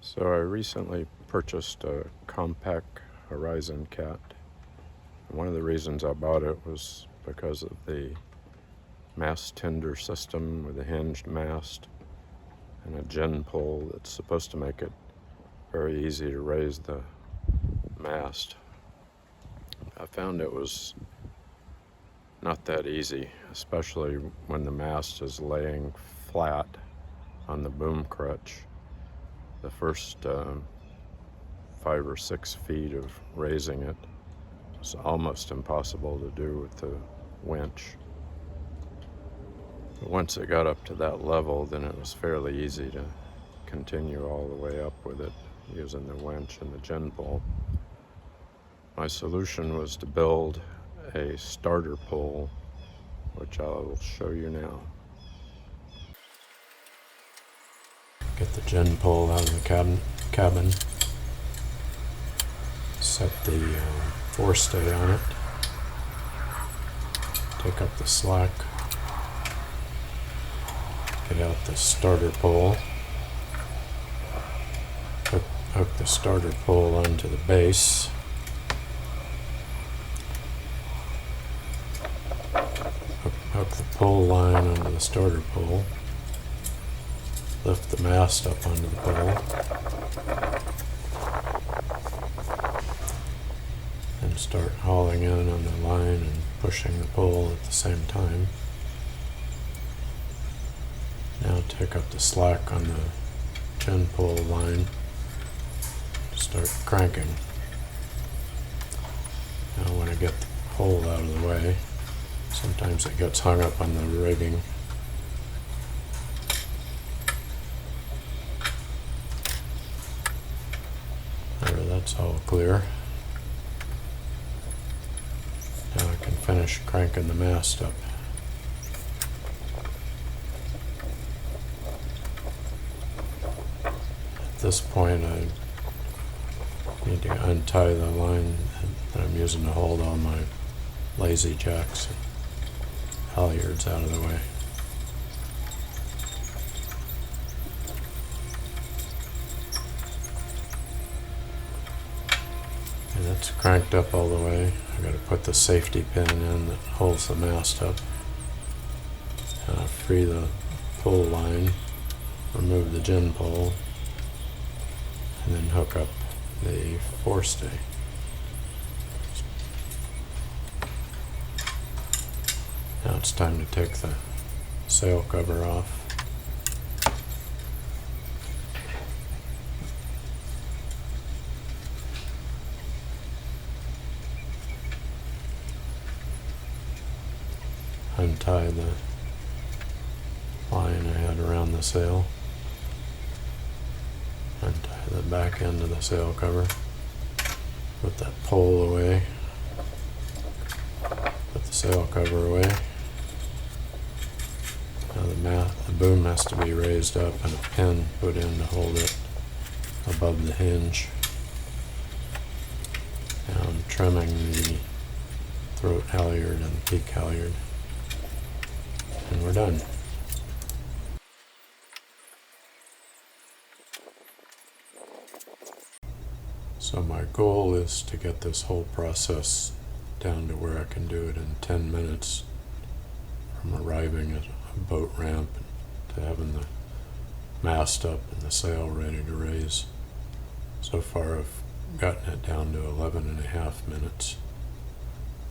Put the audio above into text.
So I recently purchased a Com-Pac Horizon cat. One of the reasons I bought it was because of the Mastendr system with a hinged mast and a gin pull that's supposed to make it very easy to raise the mast. I found it was not that easy, especially when the mast is laying flat on the boom crutch. The first 5 or 6 feet of raising it was almost impossible to do with the winch. But once it got up to that level, then it was fairly easy to continue all the way up with it using the winch and the gin pull. My solution was to build a starter pole, which I'll show you now. Get the gin pole out of the cabin. Set the forestay on it. Take up the slack. Get out the starter pole. Hook the starter pole onto the base. Hook the pole line onto the starter pole. Lift the mast up onto the pole. And start hauling in on the line and pushing the pole at the same time. Now take up the slack on the gin pole line. Start cranking. Now when I get the pole out of the way, sometimes it gets hung up on the rigging. There, that's all clear. Now I can finish cranking the mast up. At this point I need to untie the line that I'm using to hold all my lazy jacks and halyards out of the way. And that's cranked up all the way. I got to put the safety pin in that holds the mast up. Free the pull line, remove the gin pole, and then hook up the forestay. Now it's time to take the sail cover off. Untie the line I had around the sail. Untie the back end of the sail cover. Put that pole away. Put the sail cover away. Now the boom has to be raised up and a pin put in to hold it above the hinge. Now I'm trimming the throat halyard and the peak halyard. And we're done. So my goal is to get this whole process down to where I can do it in 10 minutes from arriving at a boat ramp to having the mast up and the sail ready to raise. So far I've gotten it down to 11.5 minutes.